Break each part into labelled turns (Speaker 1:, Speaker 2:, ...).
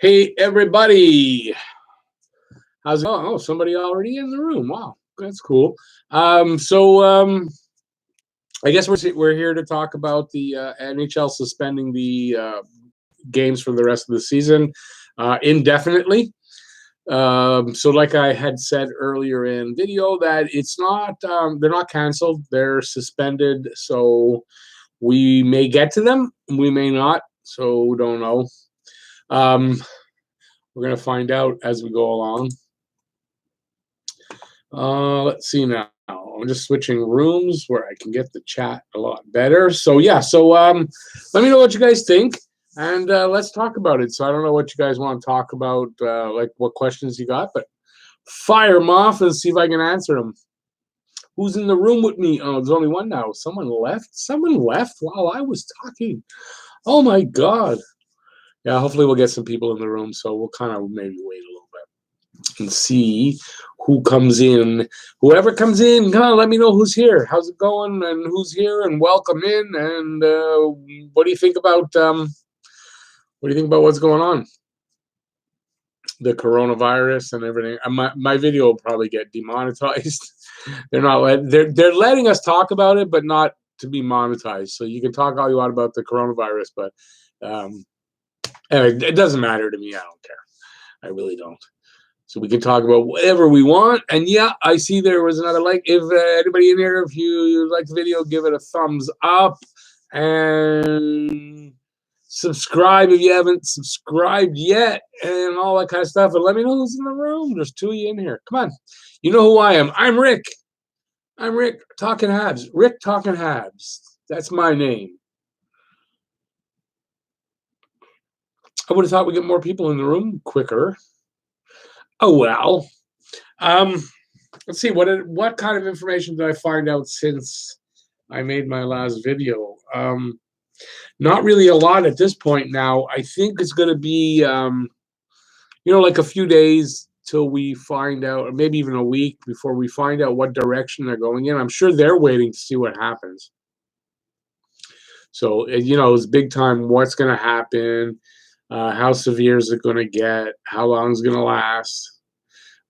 Speaker 1: Hey, everybody. How's it going? Oh, somebody already in the room. Wow, that's cool. I guess we're here to talk about the NHL suspending the games for the rest of the season indefinitely. So like I had said earlier in video, that it's not they're not canceled, they're suspended. So we may get to them, we may not. So we don't know. We're going to find out as we go along. Let's see now. I'm just switching rooms where I can get the chat a lot better. So yeah, let me know what you guys think, and let's talk about it. So I don't know what you guys want to talk about, like what questions you got, but fire them off and see if I can answer them. Who's in the room with me? Oh, there's only one now. Someone left? Someone left while I was talking. Oh my God. Yeah, hopefully we'll get some people in the room, so we'll kind of maybe wait a little bit and see who comes in. Whoever comes in, come on, let me know who's here. How's it going? And who's here? And welcome in. And what do you think about what's going on? The coronavirus and everything. My video will probably get demonetized. They're letting us talk about it, but not to be monetized. So you can talk all you want about the coronavirus, but anyway, it doesn't matter to me. I don't care. I really don't. So we can talk about whatever we want. And yeah, I see there was another like. If anybody in here, if you like the video, give it a thumbs up and subscribe if you haven't subscribed yet, and all that kind of stuff. And let me know who's in the room. There's two of you in here. Come on. You know who I am. I'm Rick. I'm Rick Talking Habs. Rick Talking Habs. That's my name. I would have thought we'd get more people in the room quicker. Oh, well. Let's see. What kind of information did I find out since I made my last video? Not really a lot at this point now. I think it's going to be, like a few days till we find out, or maybe even a week before we find out what direction they're going in. I'm sure they're waiting to see what happens. So, it's big time. What's going to happen? How severe is it going to get? How long is it going to last?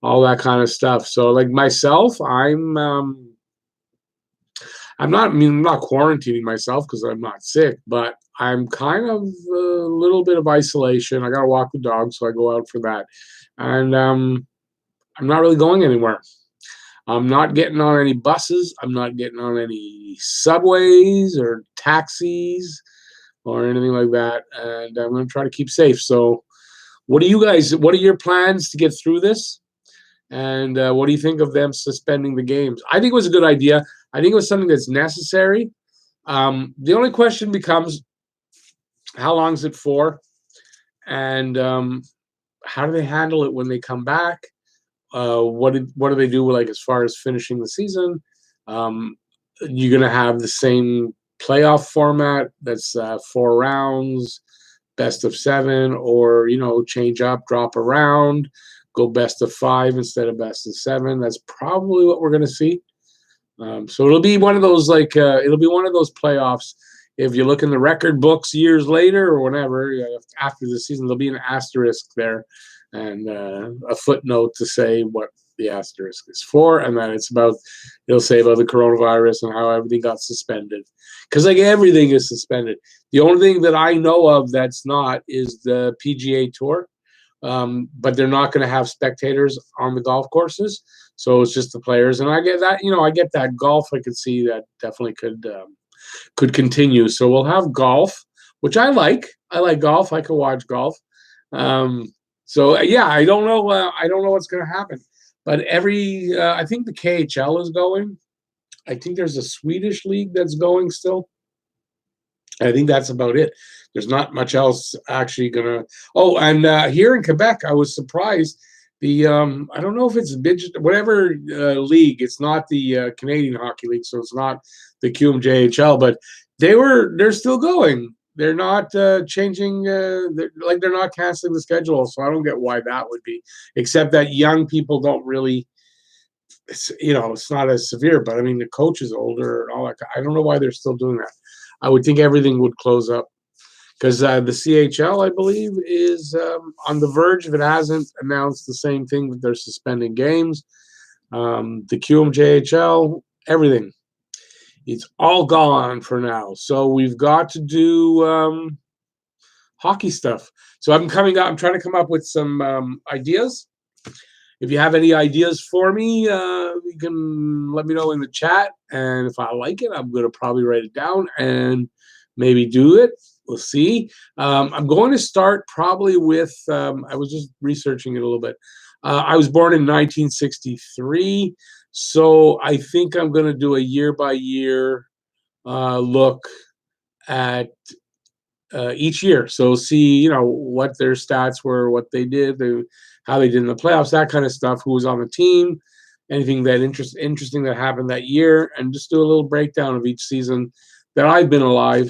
Speaker 1: All that kind of stuff. So, like myself, I'm not quarantining myself because I'm not sick, but I'm kind of a little bit of isolation. I got to walk the dog, so I go out for that, and I'm not really going anywhere. I'm not getting on any buses. I'm not getting on any subways or taxis or anything like that, and I'm going to try to keep safe. So, what are your plans to get through this? And what do you think of them suspending the games? I think it was a good idea. I think it was something that's necessary. The only question becomes, how long is it for? And how do they handle it when they come back? What do they do, like, as far as finishing the season? You're going to have the same playoff format that's 4 rounds, best of 7, or, change up, drop around, go best of 5 instead of best of 7. That's probably what we're going to see. So it'll be one of those playoffs. If you look in the record books years later or whenever, after the season, there'll be an asterisk there and a footnote to say what the asterisk is for, and then it'll say about the coronavirus and how everything got suspended. Because like everything is suspended. The only thing that I know of that's not is the PGA Tour. But they're not going to have spectators on the golf courses, so it's just the players. And I get that, I get that golf. I could see that definitely could continue. So we'll have golf, which I like. I like golf. I could watch golf. So yeah, I don't know. I don't know what's going to happen. But I think the KHL is going. I think there's a Swedish league that's going still. I think that's about it. There's not much else actually gonna. Oh, and here in Quebec, I was surprised. I don't know if it's whatever league. It's not the Canadian Hockey League, so it's not the QMJHL. But they're still going. They're not changing. They're not canceling the schedule. So I don't get why that would be. Except that young people don't really. It's not as severe. But I mean, the coach is older and all that. I don't know why they're still doing that. I would think everything would close up. because the CHL, I believe, is on the verge, if it hasn't announced the same thing, that they're suspending games. The QMJHL, everything. It's all gone for now. So we've got to do hockey stuff. So I'm trying to come up with some ideas. If you have any ideas for me, you can let me know in the chat. And if I like it, I'm going to probably write it down and maybe do it. We'll see. I'm going to start probably with, I was just researching it a little bit. I was born in 1963. So I think I'm going to do a year-by-year look at each year. So see, what their stats were, what they did, how they did in the playoffs, that kind of stuff, who was on the team, anything that interesting that happened that year, and just do a little breakdown of each season that I've been alive.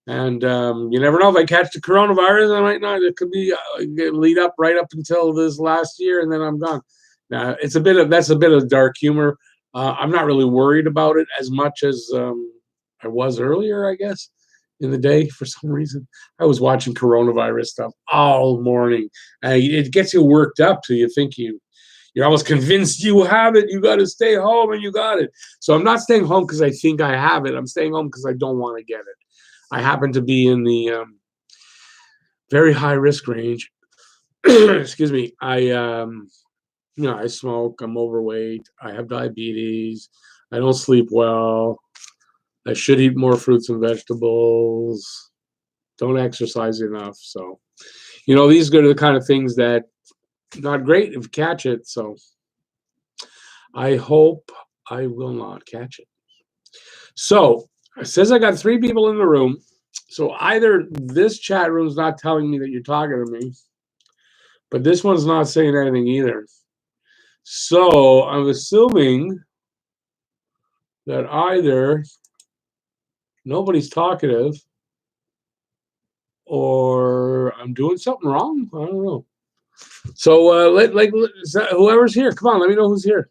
Speaker 1: And you never know, if I catch the coronavirus, I might not. It could be lead up right up until this last year, and then I'm gone. Now that's a bit of dark humor. I'm not really worried about it as much as I was earlier, I guess, in the day. For some reason, I was watching coronavirus stuff all morning. It gets you worked up till you think you're almost convinced you have it. You got to stay home, and you got it. So I'm not staying home because I think I have it. I'm staying home because I don't want to get it. I happen to be in the very high risk range. Excuse me. I smoke. I'm overweight. I have diabetes. I don't sleep well. I should eat more fruits and vegetables. Don't exercise enough. So, these are the kind of things that not great if you catch it. So I hope I will not catch it. So it says I got 3 people in the room. So either this chat room's not telling me that you're talking to me, but this one's not saying anything either. So I'm assuming that either nobody's talkative or I'm doing something wrong. I don't know. So whoever's here, come on, let me know who's here.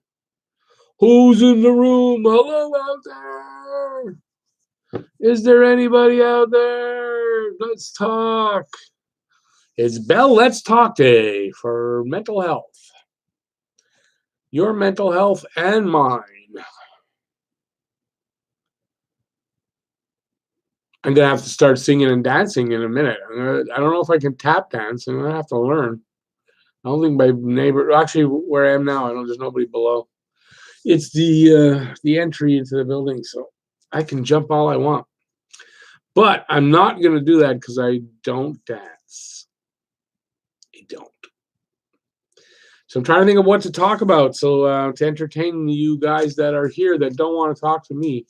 Speaker 1: Who's in the room? Hello out there. Is there anybody out there? Let's talk. It's Bell Let's Talk Day for mental health. Your mental health and mine. I'm going to have to start singing and dancing in a minute. I don't know if I can tap dance. I'm going to have to learn. I don't think my neighbor, actually where I am now, I know there's nobody below. It's the entry into the building, so I can jump all I want. But I'm not going to do that because I don't dance. I don't. So I'm trying to think of what to talk about. So to entertain you guys that are here that don't want to talk to me.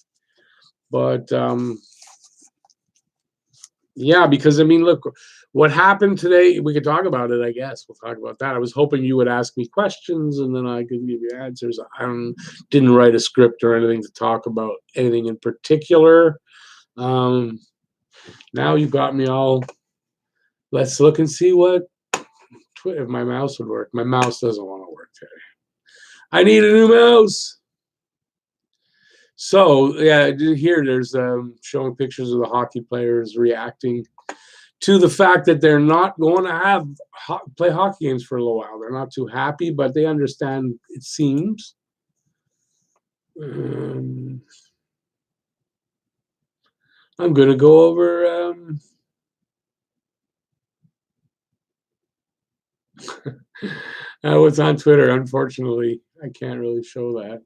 Speaker 1: But yeah, because look, what happened today, we could talk about it, I guess. We'll talk about that. I was hoping you would ask me questions and then I could give you answers. I didn't write a script or anything to talk about anything in particular. Now you got me all, let's look and see what, if my mouse would work. My mouse doesn't want to work today. I need a new mouse. So yeah, here there's showing pictures of the hockey players reacting to the fact that they're not going to play hockey games for a little while. They're not too happy, but they understand, it seems. I'm going to go over what's on Twitter. Unfortunately, I can't really show that.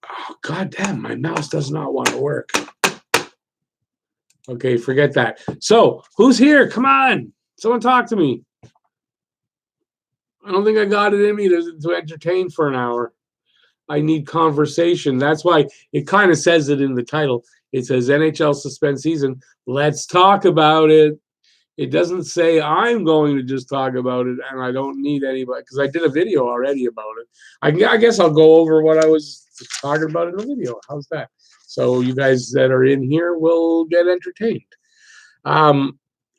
Speaker 1: Oh, God damn, my mouse does not want to work. Okay, forget that. So, who's here? Come on. Someone talk to me. I don't think I got it in me to entertain for an hour. I need conversation. That's why it kind of says it in the title. It says NHL Suspend Season. Let's talk about it. It doesn't say I'm going to just talk about it and I don't need anybody, because I did a video already about it. I guess I'll go over what I was talking about in the video. How's that? So you guys that are in here will get entertained.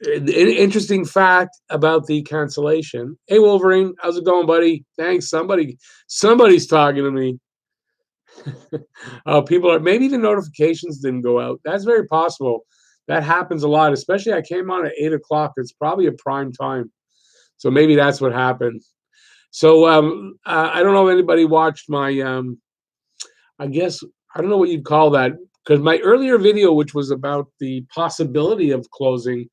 Speaker 1: Interesting fact about the cancellation. Hey, Wolverine, how's it going, buddy? Thanks. Somebody's talking to me. People are, maybe the notifications didn't go out. That's very possible. That happens a lot, especially I came on at 8 o'clock. It's probably a prime time. So maybe that's what happened. So I don't know if anybody watched my, I guess, I don't know what you'd call that, because my earlier video, which was about the possibility of closing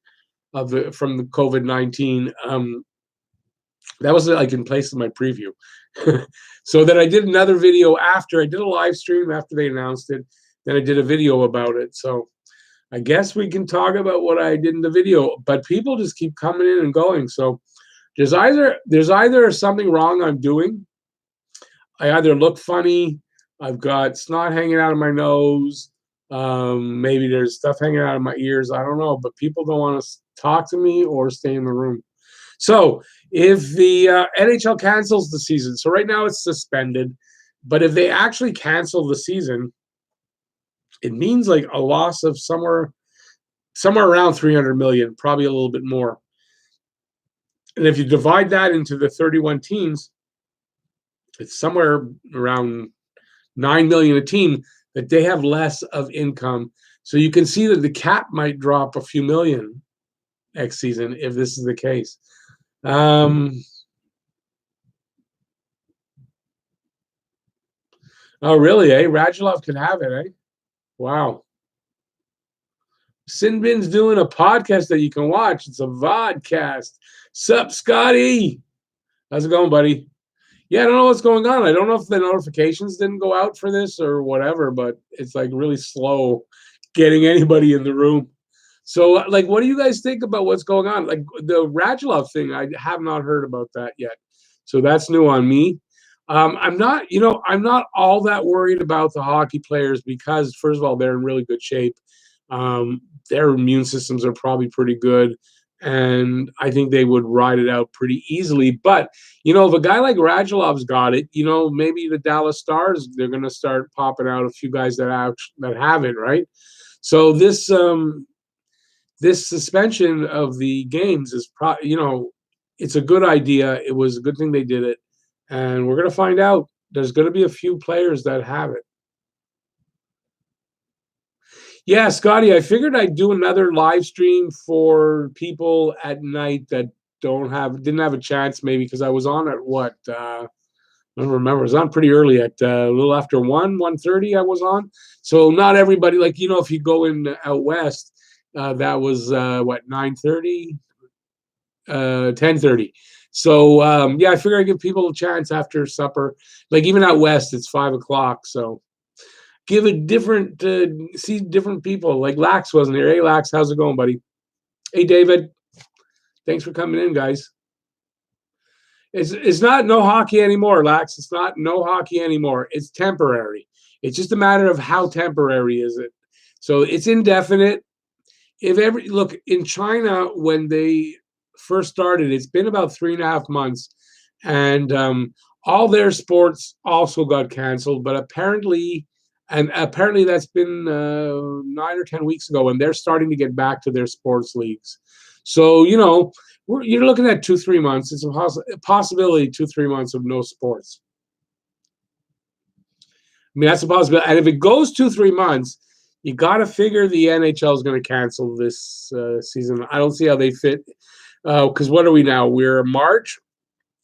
Speaker 1: of the, from the COVID-19, that was like in place of my preview. So then I did another video after. I did a live stream after they announced it. Then I did a video about it. So I guess we can talk about what I did in the video, but people just keep coming in and going. So there's either something wrong I'm doing. I either look funny, I've got snot hanging out of my nose, maybe there's stuff hanging out of my ears. I don't know, but people don't want to talk to me or stay in the room. So if the NHL cancels the season, so right now it's suspended, but if they actually cancel the season, it means like a loss of somewhere around 300 million, probably a little bit more. And if you divide that into the 31 teams, it's somewhere around 9 million a team that they have less of income. So you can see that the cap might drop a few million next season if this is the case. Oh, really, eh? Radulov could have it, eh? Wow. Sinbin's doing a podcast that you can watch. It's a vodcast. Sup, Scotty? How's it going, buddy? Yeah, I don't know what's going on. I don't know if the notifications didn't go out for this or whatever, but it's like really slow getting anybody in the room. So, like, what do you guys think about what's going on? Like the Radulov thing, I have not heard about that yet. So that's new on me. I'm not, I'm not all that worried about the hockey players because, first of all, they're in really good shape. Their immune systems are probably pretty good, and I think they would ride it out pretty easily. But if a guy like Radulov's got it, maybe the Dallas Stars, they're going to start popping out a few guys that have it, right? So this suspension of the games is it's a good idea. It was a good thing they did it, and we're going to find out. There's going to be a few players that have it. Yeah, Scotty, I figured I'd do another live stream for people at night that didn't have a chance, maybe because I was on at what I don't remember. I was on pretty early at a little after 1:30 I was on. So not everybody, like, if you go in out west, that was what, 9:30, 10:30. So yeah, I figure I give people a chance after supper. Like even out west, it's 5 o'clock. So give it different, see different people. Like Lax wasn't here. Hey, Lax, how's it going, buddy? Hey, David. Thanks for coming in, guys. It's not no hockey anymore, Lax. It's not no hockey anymore. It's temporary. It's just a matter of how temporary is it. So it's indefinite. Look in China when they first started, it's been about 3.5 months, and all their sports also got canceled. But apparently that's been 9 or 10 weeks ago, and they're starting to get back to their sports leagues. So you're looking at 2-3 months. It's a possibility 2-3 months of no sports. I mean, that's a possibility. And if it goes 2-3 months, you got to figure the NHL is going to cancel this season. I don't see how they fit. Because what are we now? We're March.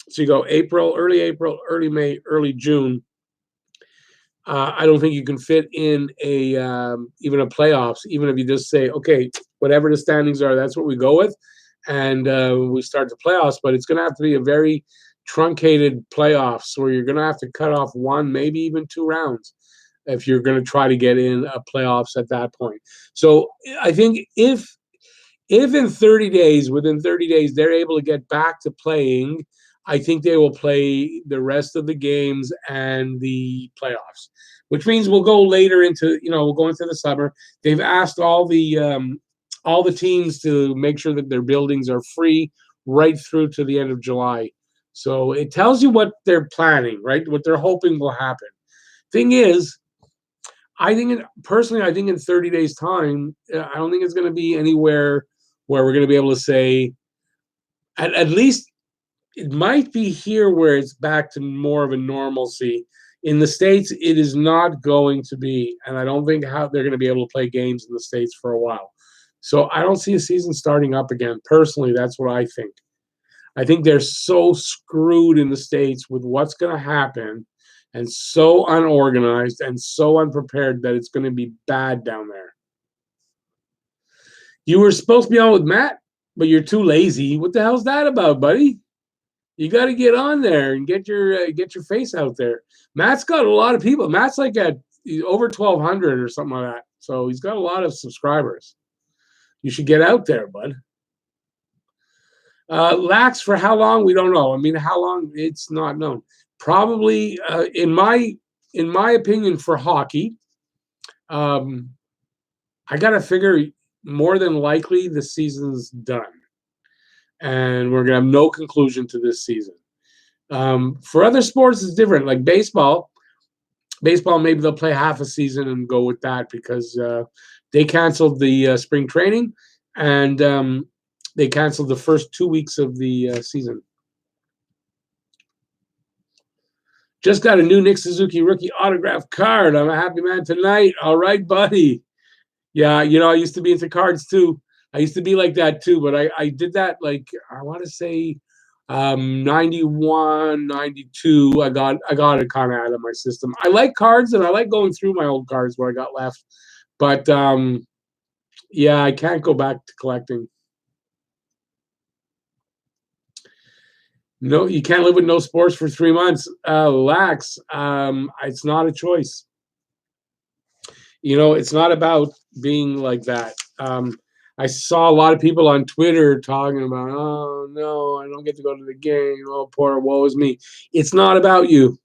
Speaker 1: So you go April, early May, early June. I don't think you can fit in even a playoffs, even if you just say, okay, whatever the standings are, that's what we go with. And we start the playoffs. But it's going to have to be a very truncated playoffs where you're going to have to cut off 1, maybe even 2 rounds if you're going to try to get in a playoffs at that point. So I think if within 30 days, they're able to get back to playing, I think they will play the rest of the games and the playoffs, which means we'll go later into, we'll go into the summer. They've asked all the teams to make sure that their buildings are free right through to the end of July. So it tells you what they're planning, right? What they're hoping will happen. Thing is, I think in 30 days' time, I don't think it's going to be anywhere where we're going to be able to say, at least it might be here where it's back to more of a normalcy. In the States, it is not going to be, and I don't think how they're going to be able to play games in the States for a while. So I don't see a season starting up again. Personally, that's what I think. I think they're so screwed in the States with what's going to happen and so unorganized and so unprepared that it's going to be bad down there. You were supposed to be on with Matt, but you're too lazy. What the hell's that about, buddy? You got to get on there and get your face out there. Matt's got a lot of people. Matt's like at over 1,200 or something like that. So he's got a lot of subscribers. You should get out there, bud. Lax for how long? We don't know. I mean, how long? It's not known. Probably, in my opinion, for hockey, I got to figure more than likely the season's done, and we're gonna have no conclusion to this season. For other sports, it's different. Like baseball, maybe they'll play half a season and go with that because they canceled the spring training and they canceled the first 2 weeks of the season. Just got a new Nick Suzuki rookie autograph card. I'm a happy man tonight. All right, buddy. Yeah, you know, I used to be into cards too. I used to be like that too, but I did that like I want to say 91, 92. I got it kind of out of my system. I like cards and I like going through my old cards what I got left. But yeah, I can't go back to collecting. No, you can't live with no sports for 3 months. Lax. It's not a choice. You know, it's not about being like that. I saw a lot of people on Twitter talking about, oh no, I don't get to go to the game. Oh, poor, woe is me. It's not about you.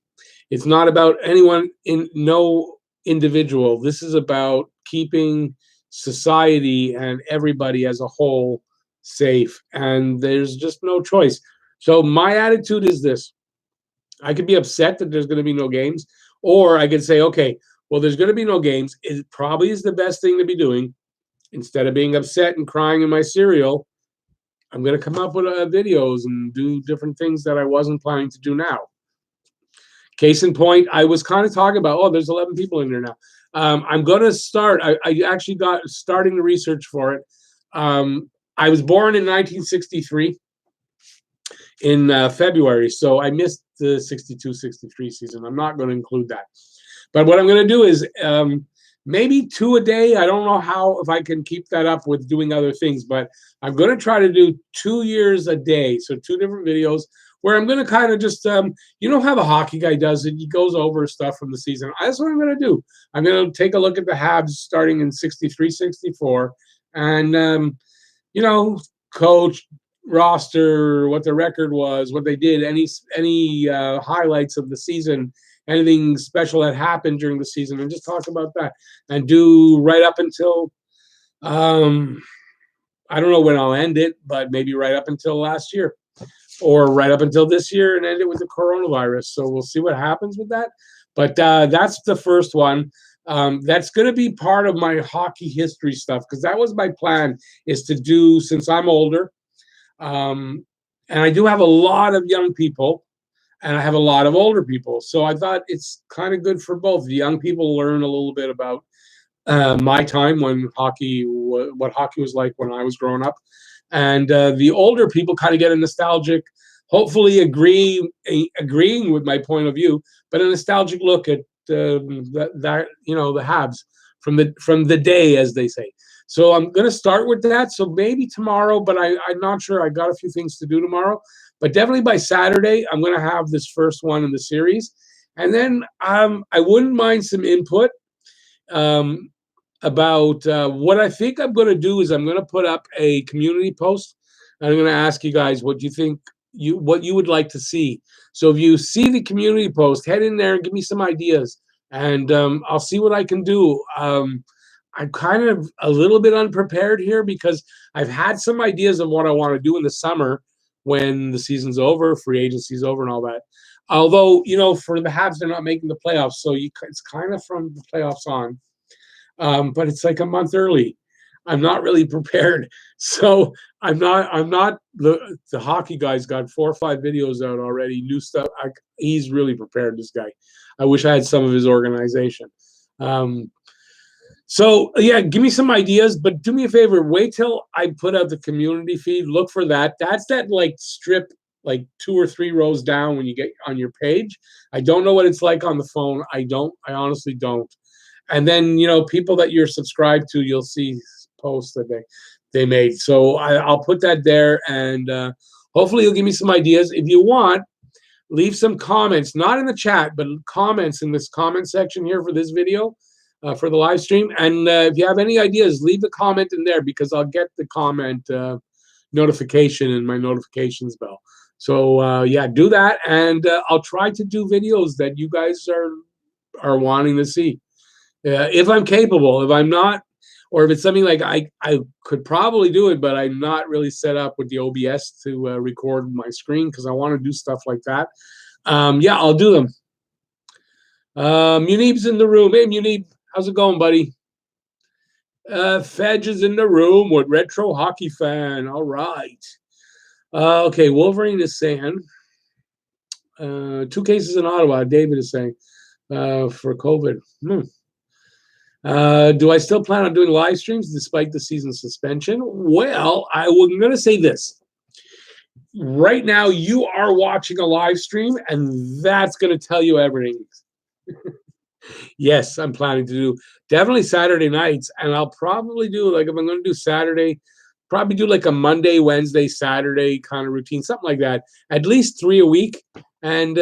Speaker 1: It's not about anyone no individual. This is about keeping society and everybody as a whole safe. And there's just no choice. So my attitude is this. I could be upset that there's going to be no games, or I could say, okay, well, there's going to be no games. It probably is the best thing to be doing. Instead of being upset and crying in my cereal, I'm going to come up with videos and do different things that I wasn't planning to do now. Case in point, I was kind of talking about, oh, there's 11 people in there now. I'm going to start. I actually got starting the research for it. I was born in 1963 in February, so I missed the 62-63 season. I'm not going to include that. But what I'm going to do is maybe 2 a day. I don't know how, if I can keep that up with doing other things, but I'm going to try to do 2 years a day. So 2 different videos where I'm going to kind of just, you know how the hockey guy does it. He goes over stuff from the season. That's what I'm going to do. I'm going to take a look at the Habs starting in 63-64 and, you know, coach, roster, what the record was, what they did, any highlights of the season, anything special that happened during the season, and just talk about that and do right up until I don't know when I'll end it, but maybe right up until last year or right up until this year and end it with the coronavirus. So we'll see what happens with that. But that's the first one. That's going to be part of my hockey history stuff because that was my plan, is to do, since I'm older, and I do have a lot of young people and I have a lot of older people. So I thought it's kind of good for both. The young people learn a little bit about my time when what hockey was like when I was growing up. And the older people kind of get a nostalgic, hopefully agreeing with my point of view, but a nostalgic look at that, you know, the Habs from the day, as they say. So I'm going to start with that. So maybe tomorrow, but I'm not sure. I got a few things to do tomorrow, but definitely by Saturday, I'm going to have this first one in the series. And then I wouldn't mind some input about what I think I'm going to do is I'm going to put up a community post. And I'm going to ask you guys what you think, what you would like to see. So if you see the community post, head in there and give me some ideas, and I'll see what I can do. I'm kind of a little bit unprepared here because I've had some ideas of what I want to do in the summer when the season's over, free agency's over and all that. Although, you know, for the Habs, they're not making the playoffs. So it's kind of from the playoffs on. But it's like a month early. I'm not really prepared. So I'm not the hockey guy's got 4 or 5 videos out already, new stuff. He's really prepared, this guy. I wish I had some of his organization. So yeah, give me some ideas, but do me a favor. Wait till I put out the community feed. Look for that. That's that like strip, like 2 or 3 rows down when you get on your page. I don't know what it's like on the phone. I don't. I honestly don't. And then people that you're subscribed to, you'll see posts that they made. So I'll put that there, and hopefully you'll give me some ideas. If you want, leave some comments, not in the chat, but comments in this comment section here for this video, for the live stream. And if you have any ideas, leave the comment in there, because I'll get the comment notification in my notifications bell. So yeah, do that, and I'll try to do videos that you guys are wanting to see. If I'm capable. If I'm not, or if it's something like I could probably do it, but I'm not really set up with the OBS to record my screen, because I want to do stuff like that. Yeah, I'll do them. Munib's in the room. Hey, Munib, how's it going, buddy? Fedge is in the room with Retro Hockey Fan. All right. Okay, Wolverine is saying 2 cases in Ottawa. David is saying for COVID. Do I still plan on doing live streams despite the season suspension? Well, I'm going to say this. Right now, you are watching a live stream, and that's going to tell you everything. Yes, I'm planning to do definitely Saturday nights, and I'll probably do, like, if I'm going to do Saturday, probably do like a Monday, Wednesday, Saturday kind of routine, something like that. At least 3 a week. And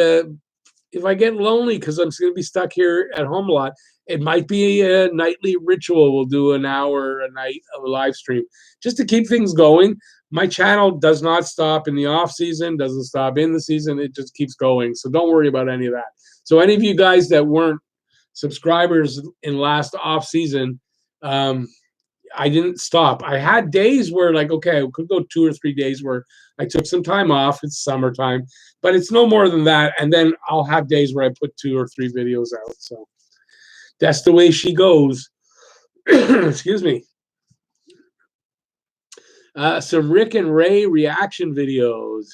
Speaker 1: if I get lonely because I'm going to be stuck here at home a lot, it might be a nightly ritual. We'll do an hour a night of a live stream just to keep things going. My channel does not stop in the off season, doesn't stop in the season. It just keeps going. So don't worry about any of that. So any of you guys that weren't subscribers in last off season, I didn't stop. I had days where, like, okay, I could go 2 or 3 days where I took some time off. It's summertime, but it's no more than that. And then I'll have days where I put 2 or 3 videos out. So that's the way she goes. Excuse me. Some Rick and Ray reaction videos.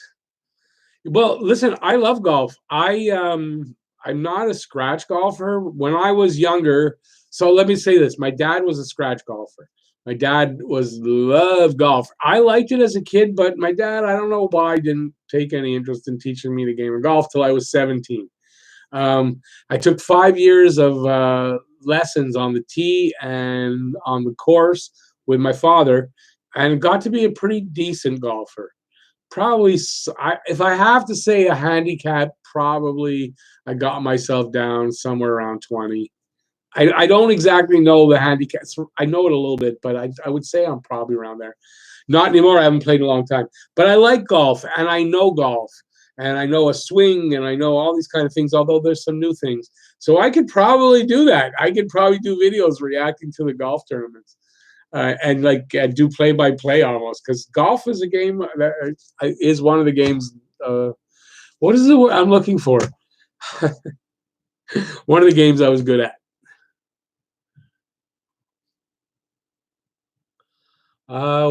Speaker 1: Well, listen, I love golf. I'm not a scratch golfer. When I was younger, so let me say this: my dad was a scratch golfer. My dad loved golf. I liked it as a kid, but my dad, I don't know why, didn't take any interest in teaching me the game of golf till I was 17. I took 5 years of lessons on the tee and on the course with my father, and got to be a pretty decent golfer. Probably, if I have to say a handicap, probably I got myself down somewhere around 20. I don't exactly know the handicaps. I know it a little bit, but I would say I'm probably around there. Not anymore. I haven't played in a long time. But I like golf, and I know golf, and I know a swing, and I know all these kind of things, although there's some new things. So I could probably do that. I could probably do videos reacting to the golf tournaments. And like do play-by-play almost, because golf is a game that is one of the games. What is it I'm looking for? One of the games I was good at.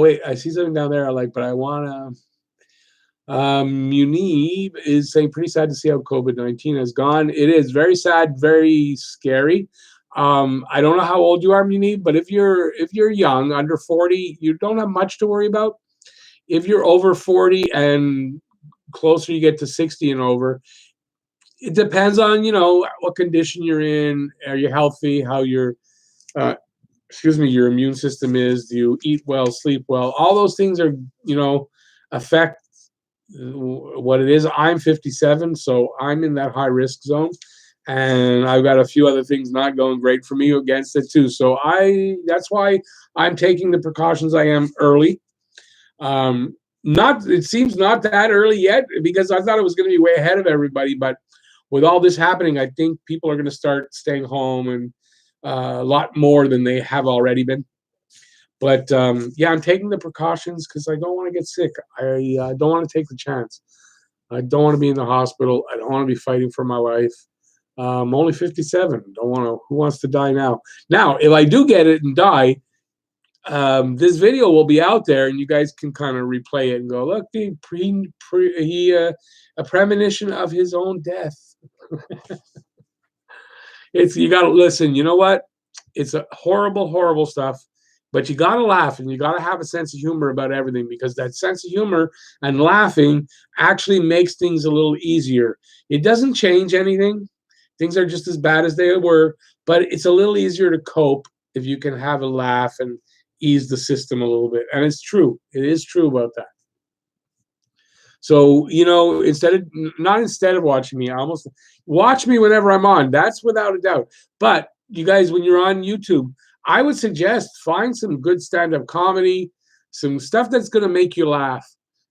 Speaker 1: Wait, I see something down there I like, but I want to. Munib is saying pretty sad to see how COVID-19 has gone. It is very sad, very scary. I don't know how old you are, Munib, but if you're young, under 40, you don't have much to worry about. If you're over 40 and closer you get to 60 and over, it depends on what condition you're in. Are you healthy? How your your immune system is? Do you eat well, sleep well? All those things are affect what it is. I'm 57, so I'm in that high risk zone, and I've got a few other things not going great for me against it too. So that's why I'm taking the precautions I am early. It seems not that early yet, because I thought it was going to be way ahead of everybody, but with all this happening, I think people are going to start staying home, and a lot more than they have already been. But yeah, I'm taking the precautions because I don't want to get sick. I don't want to take the chance. I don't want to be in the hospital. I don't want to be fighting for my life. I'm only 57. Don't want to. Who wants to die now? Now, if I do get it and die, this video will be out there, and you guys can kind of replay it and go, look, a premonition of his own death. You got to listen. You know what? It's a horrible, horrible stuff. But you got to laugh and you got to have a sense of humor about everything, because that sense of humor and laughing actually makes things a little easier. It doesn't change anything. Things are just as bad as they were, but it's a little easier to cope if you can have a laugh and ease the system a little bit. And it's true. It is true about that. So, not instead of watching me, I almost watch me whenever I'm on. That's without a doubt. But you guys, when you're on YouTube, I would suggest find some good stand-up comedy, some stuff that's going to make you laugh,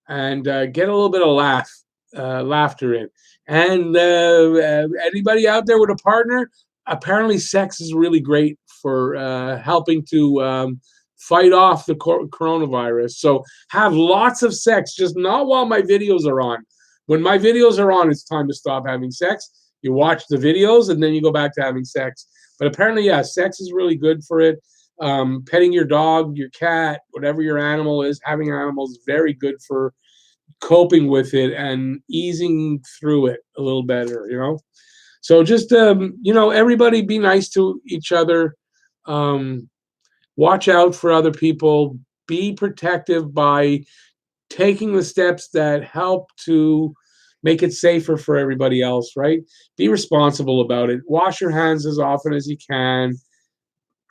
Speaker 1: and get a little bit of laughter in. And anybody out there with a partner, apparently sex is really great for helping to fight off the coronavirus. So have lots of sex, just not while my videos are on. When my videos are on, it's time to stop having sex. You watch the videos and then you go back to having sex. But apparently, yeah, sex is really good for it. Petting your dog, your cat, whatever your animal is, having animals is very good for coping with it and easing through it a little better. So just, everybody be nice to each other. Watch out for other people. Be protective by taking the steps that help to make it safer for everybody else, right? Be responsible about it. Wash your hands as often as you can.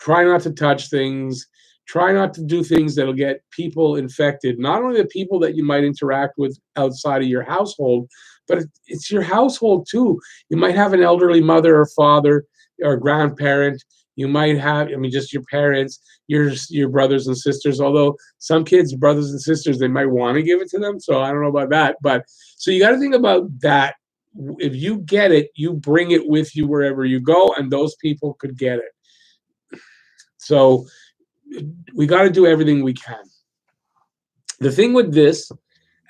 Speaker 1: Try not to touch things. Try not to do things that'll get people infected. Not only the people that you might interact with outside of your household, but it's your household too. You might have an elderly mother or father or grandparent. You might have, just your parents, your brothers and sisters. Although some kids, brothers and sisters, they might want to give it to them. So I don't know about that. But so you got to think about that. If you get it, you bring it with you wherever you go, and those people could get it. So we got to do everything we can. The thing with this,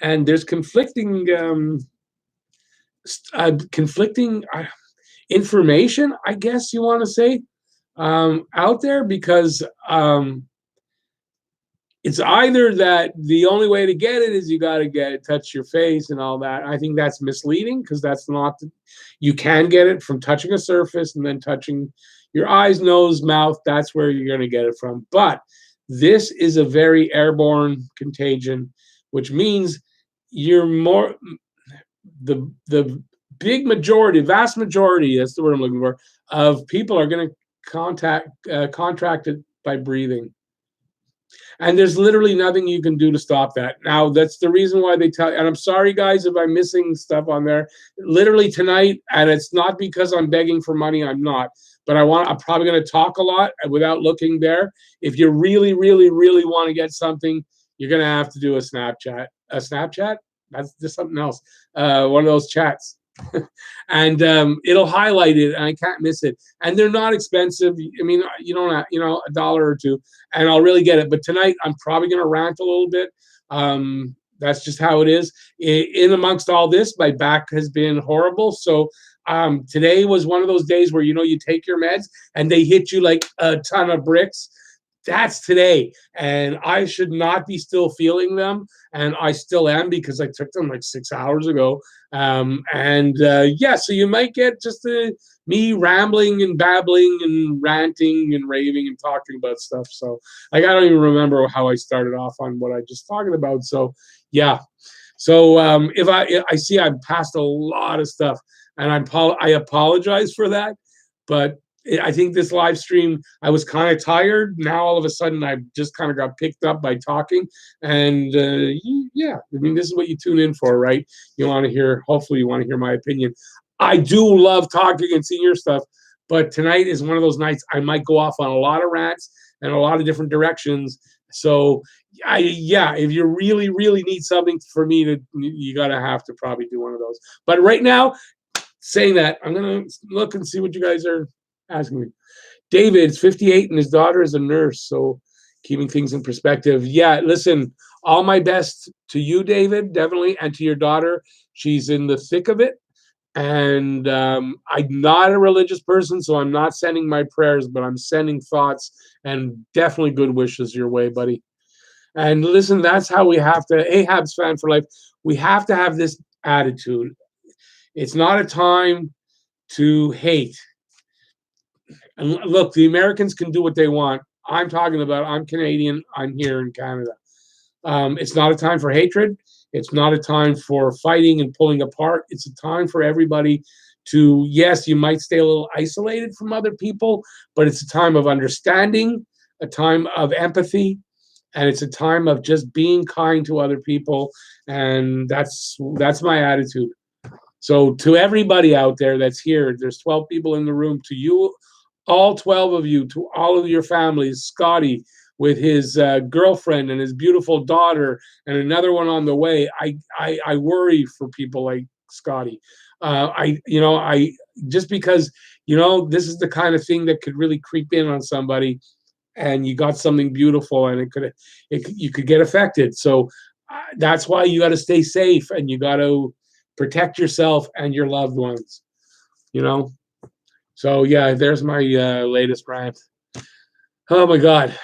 Speaker 1: and there's conflicting information, I guess you want to say, out there, because it's either that the only way to get it is you got to touch your face and all that. I think that's misleading, because that's not you can get it from touching a surface and then touching your eyes, nose, mouth. That's where you're going to get it from. But this is a very airborne contagion, which means you're more the vast majority, that's the word I'm looking for, of people are going to contract it by breathing. And there's literally nothing you can do to stop that. Now, that's the reason why they tell, and I'm sorry, guys, if I'm missing stuff on there. Literally tonight, and it's not because I'm begging for money, I'm not. But I'm probably going to talk a lot without looking there. If you really, really, really want to get something, you're going to have to do a Snapchat. A Snapchat? That's just something else. One of those chats. And it'll highlight it, and I can't miss it. And they're not expensive. You don't have, $1 or $2, and I'll really get it. But tonight, I'm probably going to rant a little bit. That's just how it is. In amongst all this, my back has been horrible. So today was one of those days where, you take your meds and they hit you like a ton of bricks. That's today. And I should not be still feeling them. And I still am, because I took them like 6 hours ago. So you might get just me rambling and babbling and ranting and raving and talking about stuff. So I don't even remember how I started off on what I just talking about. So yeah. So if I see I've passed a lot of stuff, and I apologize for that, but I think this live stream, I was kind of tired. Now all of a sudden I just kind of got picked up by talking, and this is what you tune in for, right? Hopefully you want to hear my opinion. I do love talking and seeing your stuff, but tonight is one of those nights I might go off on a lot of rants and a lot of different directions. So if you really, really need something for me you gotta have to probably do one of those. But right now, saying that, I'm gonna look and see what you guys are asking me. David's 58 and his daughter is a nurse, so keeping things in perspective. Yeah, listen, all my best to you, David, definitely, and to your daughter. She's in the thick of it. And I'm not a religious person, so I'm not sending my prayers, but I'm sending thoughts and definitely good wishes your way, buddy. And listen, that's how we have to, Habs fan for life, we have to have this attitude. It's not a time to hate. And look, the Americans can do what they want. I'm talking about, I'm Canadian, I'm here in Canada. It's not a time for hatred. It's not a time for fighting and pulling apart. It's a time for everybody to, yes, you might stay a little isolated from other people, but it's a time of understanding, a time of empathy, and it's a time of just being kind to other people. And that's my attitude. So to everybody out there that's here, there's 12 people in the room. To you, all 12 of you, to all of your families, Scotty with his girlfriend and his beautiful daughter, and another one on the way. I worry for people like Scotty. I just because this is the kind of thing that could really creep in on somebody, and you got something beautiful, and you could get affected. So that's why you got to stay safe, and you got to protect yourself and your loved ones. So yeah, there's my latest rant. Oh my God!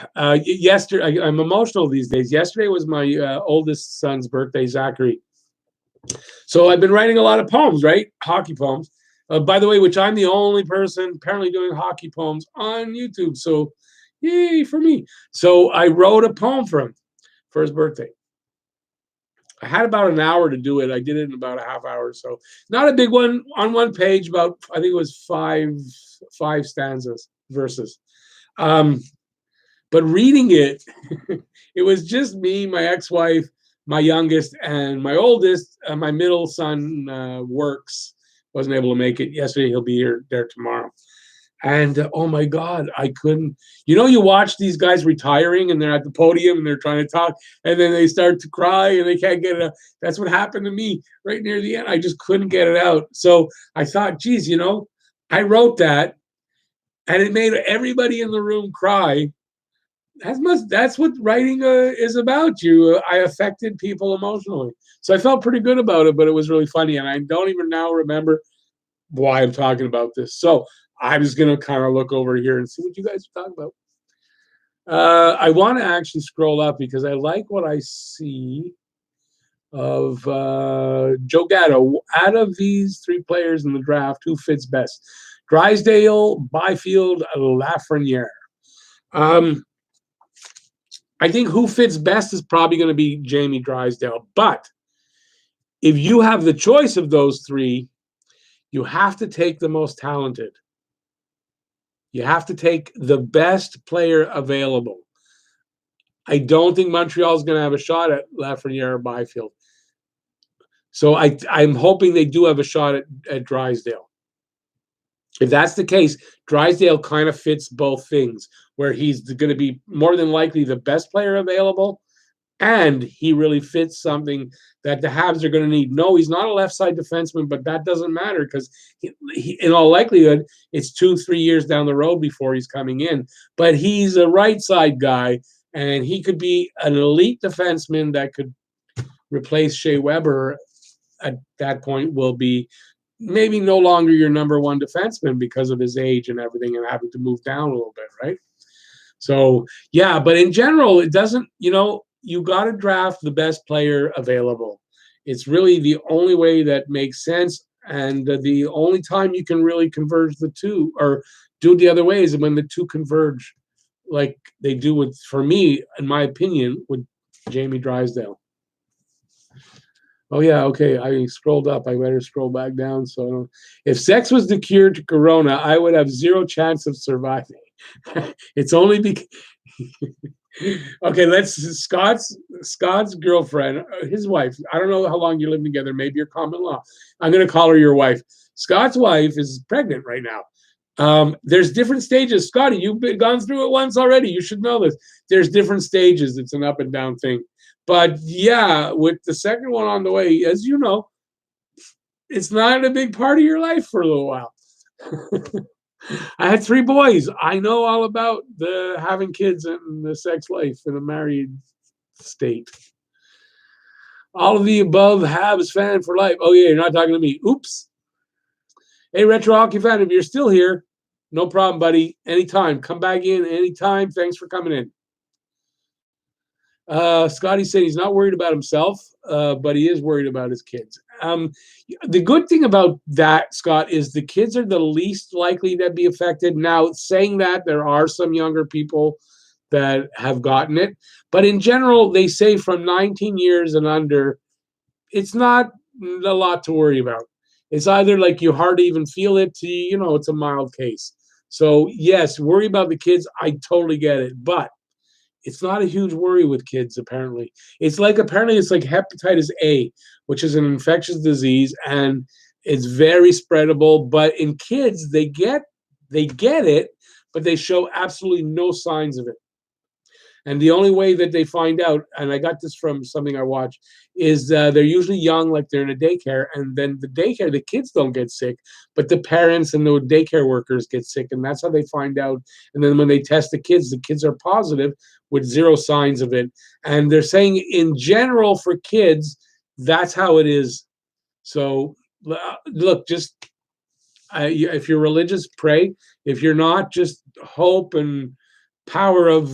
Speaker 1: Yesterday, I'm emotional these days. Yesterday was my oldest son's birthday, Zachary. So I've been writing a lot of poems, right? Hockey poems. By the way, which I'm the only person apparently doing hockey poems on YouTube. So yay for me. So I wrote a poem for him for his birthday. I had about an hour to do it. I did it in about a half hour. So not a big one, on one page, about, I think it was five stanzas, verses. But reading it, it was just me, my ex-wife, my youngest, and my oldest. My middle son works, wasn't able to make it yesterday. He'll be there tomorrow. And oh my God, I couldn't. You watch these guys retiring and they're at the podium and they're trying to talk, and then they start to cry and they can't get it out. That's what happened to me right near the end. I just couldn't get it out. So I thought, geez, I wrote that, and it made everybody in the room cry. That's what writing is about. I affected people emotionally. So I felt pretty good about it, but it was really funny. And I don't even now remember why I'm talking about this. So I'm just going to kind of look over here and see what you guys are talking about. I want to actually scroll up because I like what I see of Joe Gatto. Out of these three players in the draft, who fits best? Drysdale, Byfield, Lafreniere. I think who fits best is probably going to be Jamie Drysdale. But if you have the choice of those three, you have to take the most talented. You have to take the best player available. I don't think Montreal is going to have a shot at Lafreniere or Byfield. So I'm hoping they do have a shot at Drysdale. If that's the case, Drysdale kind of fits both things, where he's going to be more than likely the best player available, and he really fits something that the Habs are going to need. No, he's not a left side defenseman, but that doesn't matter because in all likelihood, it's 2-3 years down the road before he's coming in. But he's a right side guy, and he could be an elite defenseman that could replace Shea Weber. At that point, will be maybe no longer your number one defenseman because of his age and everything, and having to move down a little bit, right? So yeah, but in general, it doesn't. You got to draft the best player available. It's really the only way that makes sense, and the only time you can really converge the two, or do it the other way, is when the two converge, like they do with, for me, in my opinion, with Jamie Drysdale. Oh yeah, okay. I scrolled up. I better scroll back down. So, if sex was the cure to corona, I would have zero chance of surviving. It's only because. Okay, Scott's girlfriend, his wife. I don't know how long you live together. Maybe you're common law. I'm going to call her your wife. Scott's wife is pregnant right now. There's different stages. Scotty, you've gone through it once already. You should know this. There's different stages. It's an up and down thing. But yeah, with the second one on the way, as you know, it's not a big part of your life for a little while. I had 3 boys. I know all about the having kids and the sex life in a married state. All of the above, Habs fan for life. Oh yeah, you're not talking to me. Oops. Hey, Retro Hockey fan, if you're still here, no problem, buddy. Anytime. Come back in anytime. Thanks for coming in. Scotty said he's not worried about himself, but he is worried about his kids. The good thing about that, Scott, is the kids are the least likely to be affected. Now, saying that, there are some younger people that have gotten it, but in general, they say from 19 years and under, it's not a lot to worry about. It's either like you hardly even feel it to, it's a mild case. So, yes, worry about the kids. I totally get it. But it's not a huge worry with kids, apparently. Apparently it's like hepatitis A, which is an infectious disease, and it's very spreadable. But in kids, they get it, but they show absolutely no signs of it. And the only way that they find out, and I got this from something I watched, is they're usually young, like they're in a daycare, and then the kids don't get sick, but the parents and the daycare workers get sick, and that's how they find out. And then when they test the kids are positive with zero signs of it. And they're saying in general for kids, that's how it is. So look, just if you're religious, pray. If you're not, just hope and power of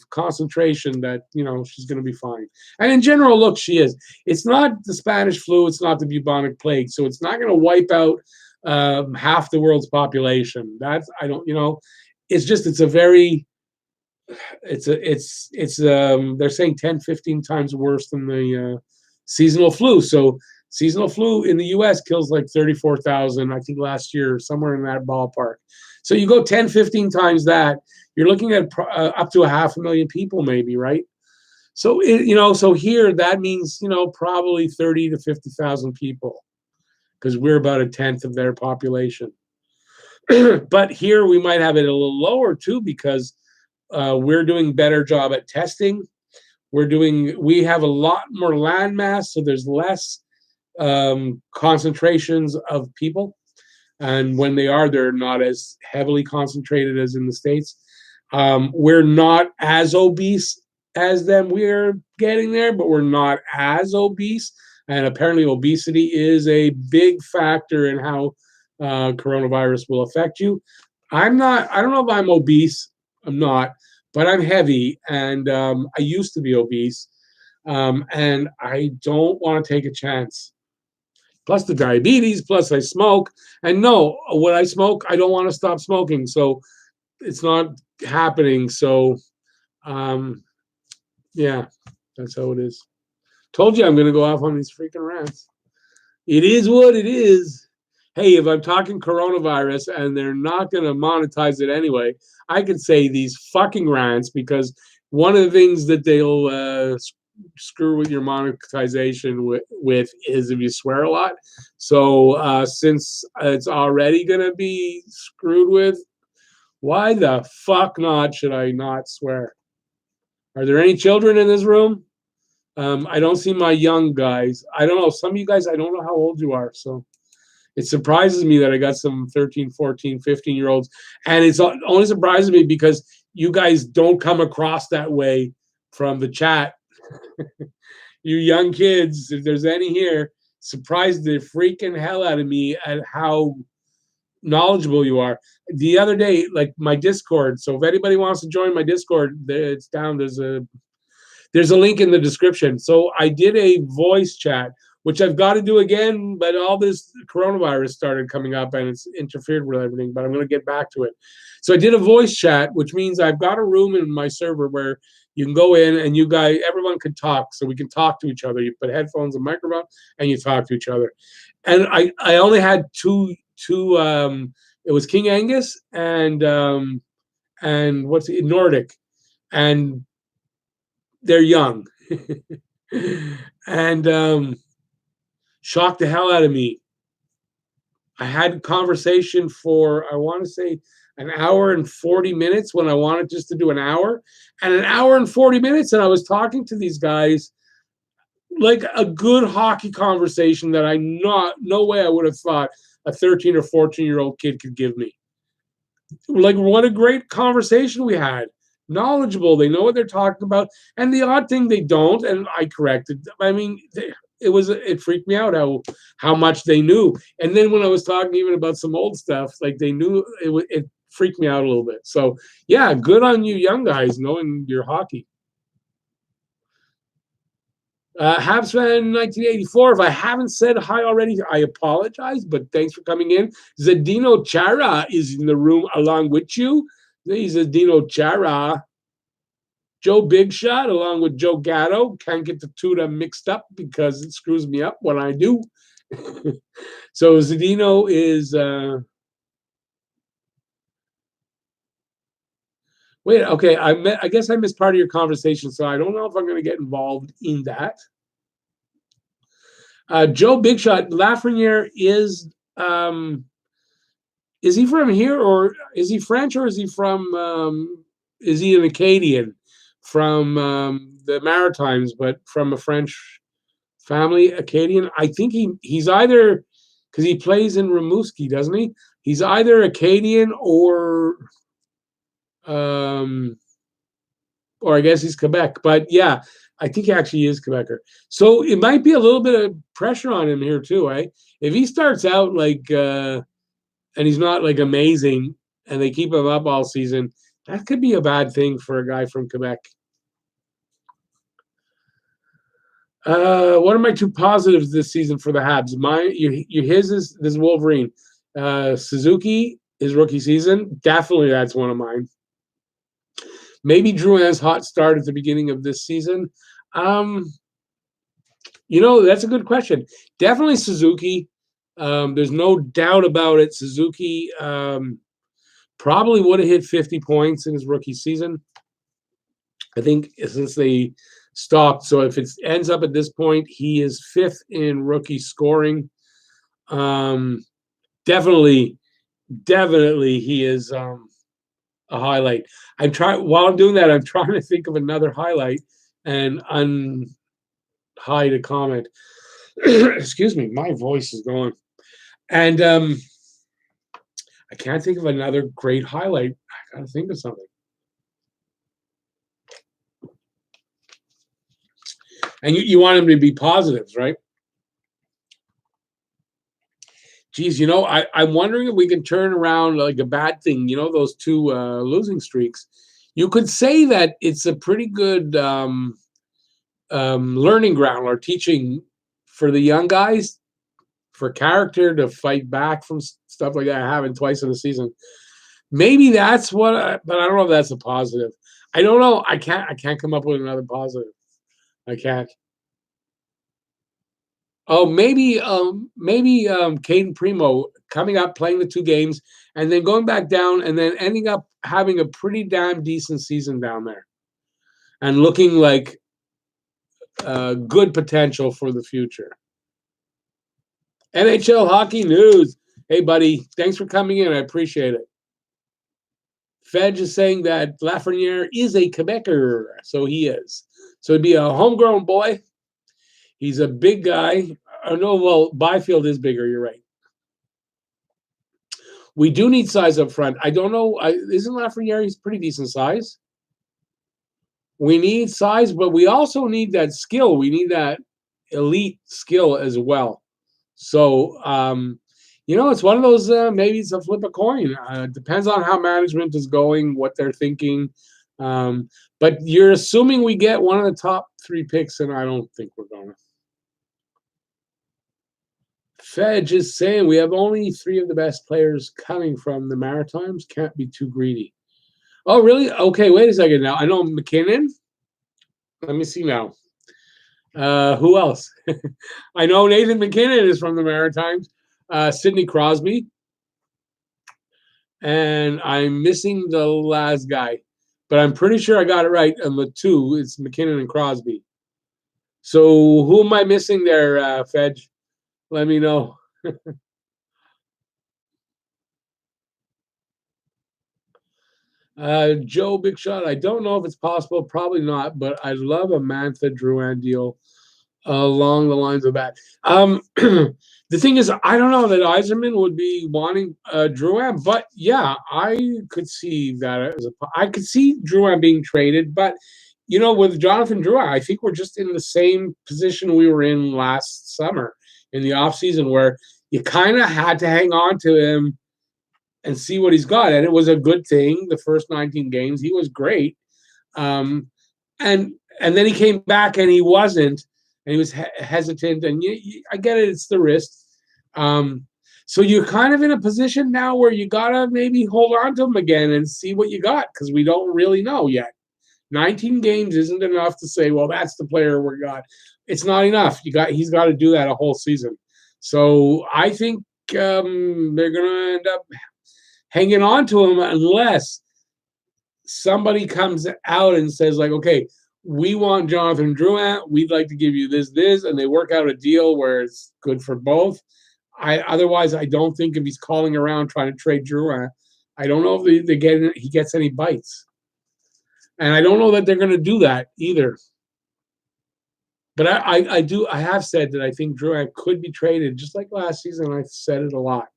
Speaker 1: concentration that she's going to be fine. And in general, look, she is. It's not the Spanish flu, it's not the bubonic plague, so it's not going to wipe out half the world's population. That's I don't it's just it's a very it's they're saying 10-15 times worse than the seasonal flu. So seasonal flu in the US kills like 34,000, I think, last year, somewhere in that ballpark. So you go 10-15 times that, you're looking at up to 500,000 people, maybe, right? So so here that means probably 30 to 50,000 people, because we're about a tenth of their population. But here we might have it a little lower too, because we're doing better job at testing. We have a lot more land mass, so there's less concentrations of people, and when they're not as heavily concentrated as in the States. We're not as obese as them. We're getting there, but we're not as obese. And apparently obesity is a big factor in how coronavirus will affect you. I don't know if I'm obese. I'm not, but I'm heavy, and I used to be obese, and I don't want to take a chance. Plus the diabetes, plus I smoke. And no, when I smoke, I don't want to stop smoking. So it's not happening. So, yeah, that's how it is. Told you I'm going to go off on these freaking rants. It is what it is. Hey, if I'm talking coronavirus and they're not going to monetize it anyway, I could say these fucking rants, because one of the things that they'll screw with your monetization with is if you swear a lot. So since it's already going to be screwed with, why the fuck not should I not swear? Are there any children in this room? I don't see my young guys. I don't know. Some of you guys, I don't know how old you are. So it surprises me that I got some 13, 14, 15-year-olds. And it's only surprises me because you guys don't come across that way from the chat. You young kids, if there's any here, surprised the freaking hell out of me at how knowledgeable you are. The other day, like my Discord, so if anybody wants to join my Discord, it's down. There's a link in the description. So I did a voice chat, which I've got to do again, but all this coronavirus started coming up and it's interfered with everything, but I'm going to get back to it. So I did a voice chat, which means I've got a room in my server where you can go in and everyone can talk. So we can talk to each other. You put headphones and microphone and you talk to each other. And I only had two it was King Angus and what's it, Nordic, and they're young. And shocked the hell out of me. I had a conversation for, I want to say, an hour and 40 minutes when I wanted just to do an hour, and an hour and 40 minutes, and I was talking to these guys like a good hockey conversation that no way I would have thought a 13 or 14-year-old kid could give me. Like, what a great conversation we had. Knowledgeable, they know what they're talking about, and the odd thing they don't, and I corrected. I mean, it freaked me out how much they knew. And then when I was talking even about some old stuff, like they knew, it freaked me out a little bit. So yeah, good on you young guys knowing your hockey. Habs fan 1984. If I haven't said hi already, I apologize, but thanks for coming in. Zdeno Chara is in the room along with you. He's Zdeno Chara. Joe Big Shot along with Joe Gatto. Can't get the two of them mixed up because it screws me up when I do. So Zdeno is wait, okay. I guess I missed part of your conversation, so I don't know if I'm going to get involved in that. Joe Big Shot Lafreniere is he from here, or is he French, or is he from is he an Acadian from the Maritimes, but from a French family, Acadian? I think he's either, because he plays in Rimouski, doesn't he? He's either Acadian um, or I guess he's Quebec. But yeah, I think he actually is Quebecer. So it might be a little bit of pressure on him here too, eh? If he starts out like and he's not like amazing, and they keep him up all season, that could be a bad thing for a guy from Quebec. What are my two positives this season for the Habs? His is this Wolverine. Suzuki, his rookie season, definitely that's one of mine. Maybe Drouin's hot start at the beginning of this season. That's a good question. Definitely Suzuki. There's no doubt about it. Suzuki probably would have hit 50 points in his rookie season. I think since they stopped. So if it ends up at this point, he is fifth in rookie scoring. Definitely he is a highlight. While I'm doing that, I'm trying to think of another highlight and unhide a comment. Excuse me, my voice is going. And I can't think of another great highlight. I gotta think of something. And you want them to be positives, right? Geez, I'm wondering if we can turn around like a bad thing, those two losing streaks. You could say that it's a pretty good learning ground or teaching for the young guys, for character to fight back from stuff like that happened twice in the season. Maybe that's but I don't know if that's a positive. I don't know. I can't come up with another positive. I can't. Oh, maybe Caden Primo coming up, playing the two games, and then going back down, and then ending up having a pretty damn decent season down there, and looking like good potential for the future. NHL hockey news. Hey, buddy, thanks for coming in. I appreciate it. Fedge is saying that Lafreniere is a Quebecer, so he is. So he'd be a homegrown boy. He's a big guy. No, well, Byfield is bigger. You're right. We do need size up front. I don't know. Isn't Lafreniere? He's pretty decent size. We need size, but we also need that skill. We need that elite skill as well. So, it's one of those, maybe it's a flip a coin. Depends on how management is going, what they're thinking. But you're assuming we get one of the top three picks, and I don't think we're going to. Fedge is saying we have only three of the best players coming from the Maritimes. Can't be too greedy. Oh, really? Okay, wait a second now. I know McKinnon. Let me see now. Who else? I know Nathan McKinnon is from the Maritimes. Sidney Crosby. And I'm missing the last guy. But I'm pretty sure I got it right on the two. It's McKinnon and Crosby. So who am I missing there, Fedge? Let me know. Joe Big Shot. I don't know if it's possible. Probably not. But I love a Mantha Drouin deal along the lines of that. The thing is, I don't know that Yzerman would be wanting Drouin, but yeah, I could see that I could see Drouin being traded, but with Jonathan Drouin, I think we're just in the same position we were in last summer in the offseason, where you kind of had to hang on to him and see what he's got. And it was a good thing. The first 19 games, he was great. And then he came back and he wasn't. and he was hesitant. And I get it; it's the wrist. Um, so you're kind of in a position now where you gotta maybe hold on to him again and see what you got, because we don't really know yet. 19 games isn't enough to say, well, that's the player we got. It's not enough. He's got to do that a whole season. So I think they're going to end up hanging on to him unless somebody comes out and says, like, okay, we want Jonathan Drouin. We'd like to give you this, and they work out a deal where it's good for both. Otherwise, I don't think if he's calling around trying to trade Drouin, I don't know if he gets any bites. And I don't know that they're going to do that either. But I have said that I think Drouin could be traded, just like last season. I said it a lot,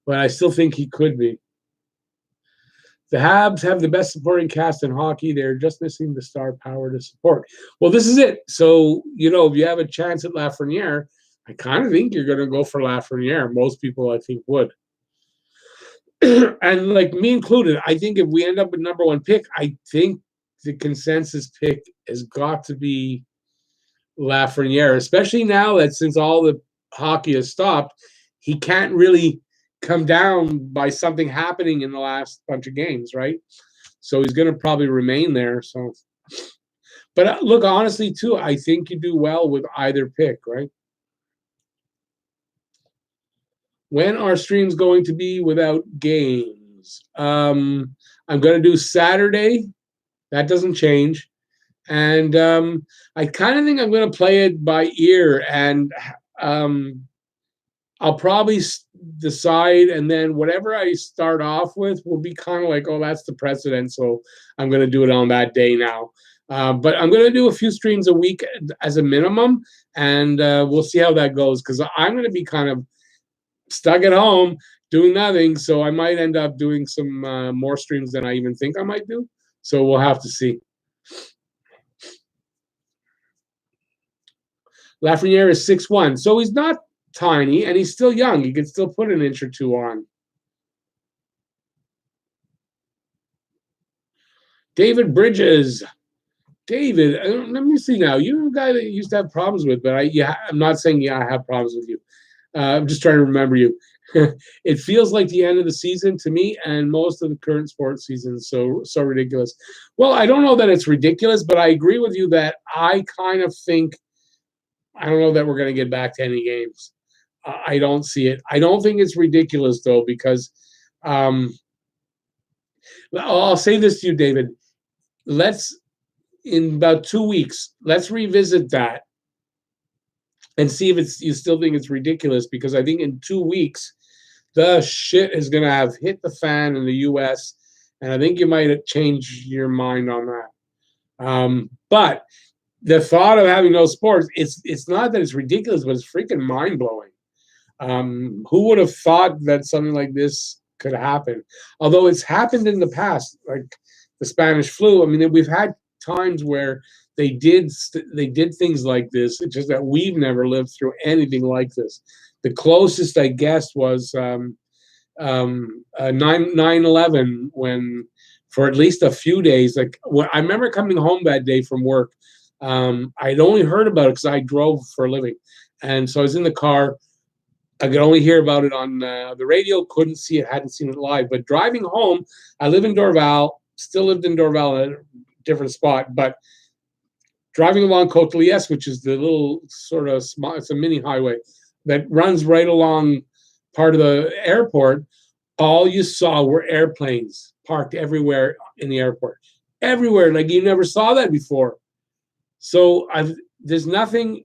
Speaker 1: but I still think he could be. The Habs have the best supporting cast in hockey. They're just missing the star power to support. Well, this is it. So, if you have a chance at Lafreniere, I kind of think you're going to go for Lafreniere. Most people, I think, would. And like me included, I think if we end up with number one pick, I think the consensus pick has got to be Lafreniere, especially now that since all the hockey has stopped, he can't really come down by something happening in the last bunch of games, right? So he's going to probably remain there. So, but look, honestly, too, I think you do well with either pick, right? When are streams going to be without games? I'm going to do Saturday. That doesn't change. And I kind of think I'm going to play it by ear, and I'll probably decide, and then whatever I start off with will be kind of like, oh, that's the precedent, so I'm going to do it on that day now. But I'm going to do a few streams a week as a minimum, and we'll see how that goes, because I'm going to be kind of stuck at home doing nothing, so I might end up doing some more streams than I even think I might do. So we'll have to see. Lafreniere is 6'1", so he's not tiny, and he's still young. He can still put an inch or two on. David Bridges. David, let me see now. You're a guy that you used to have problems with, but I'm not saying I have problems with you. I'm just trying to remember you. It feels like the end of the season to me, and most of the current sports seasons so ridiculous. Well, I don't know that it's ridiculous, but I agree with you that I kind of think, I don't know that we're going to get back to any games. I don't see it. I don't think it's ridiculous, though, because I'll say this to you, David. In about 2 weeks, let's revisit that and see if you still think it's ridiculous, because I think in 2 weeks, the shit is going to have hit the fan in the U.S., and I think you might change your mind on that. But the thought of having no sports, it's not that it's ridiculous, but it's freaking mind-blowing. Who would have thought that something like this could happen? Although it's happened in the past, like the Spanish flu. I mean, we've had times where they did things like this. It's just that we've never lived through anything like this. The closest, I guess, was 9/11, when for at least a few days, like I remember coming home that day from work. I'd only heard about it because I drove for a living, and so I was in the car. I could only hear about it on the radio, couldn't see it, hadn't seen it live. But driving home, I live in Dorval, still lived in Dorval at a different spot, but driving along Côte de Liesse, which is the little sort of small, it's a mini highway that runs right along part of the airport, all you saw were airplanes parked everywhere in the airport. Everywhere, like you never saw that before. So there's nothing,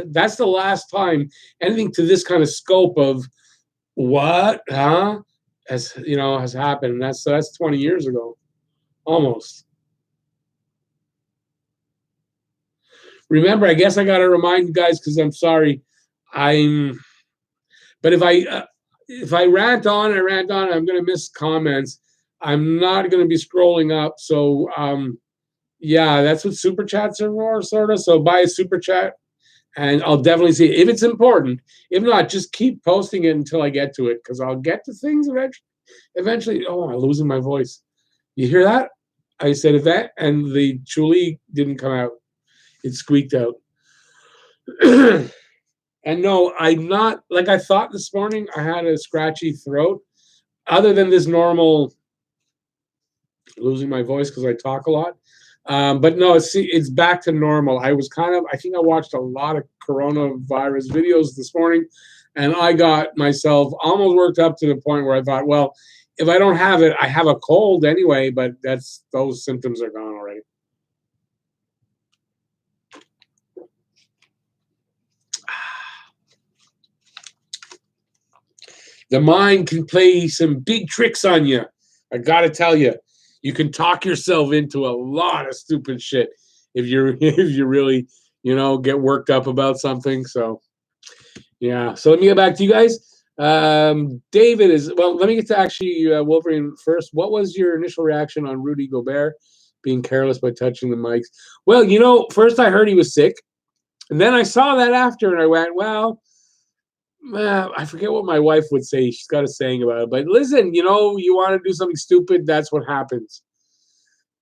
Speaker 1: that's the last time anything to this kind of scope of what, has happened. That's 20 years ago, almost. Remember, I guess I got to remind you guys, because I'm sorry, but if I rant on, I'm going to miss comments. I'm not going to be scrolling up. So, yeah, that's what super chats are for, sort of. So buy a super chat, and I'll definitely see it if it's important. If not, just keep posting it until I get to it, because I'll get to things eventually. Oh, I'm losing my voice. You hear that? I said event, and the Chuli didn't come out. It squeaked out. And no, I'm not like I thought this morning. I had a scratchy throat, other than this normal losing my voice because I talk a lot. But no, it's back to normal. I think I watched a lot of coronavirus videos this morning, and I got myself almost worked up to the point where I thought, well, if I don't have it, I have a cold anyway. But those symptoms are gone already. The mind can play some big tricks on you. I gotta tell you, you can talk yourself into a lot of stupid shit if you're if you really get worked up about something. So yeah. So let me get back to you guys. David is well. Let me get to actually Wolverine first. What was your initial reaction on Rudy Gobert being careless by touching the mics? Well, first I heard he was sick, and then I saw that after, and I went, well. I forget what my wife would say. She's got a saying about it. But listen, you want to do something stupid, that's what happens.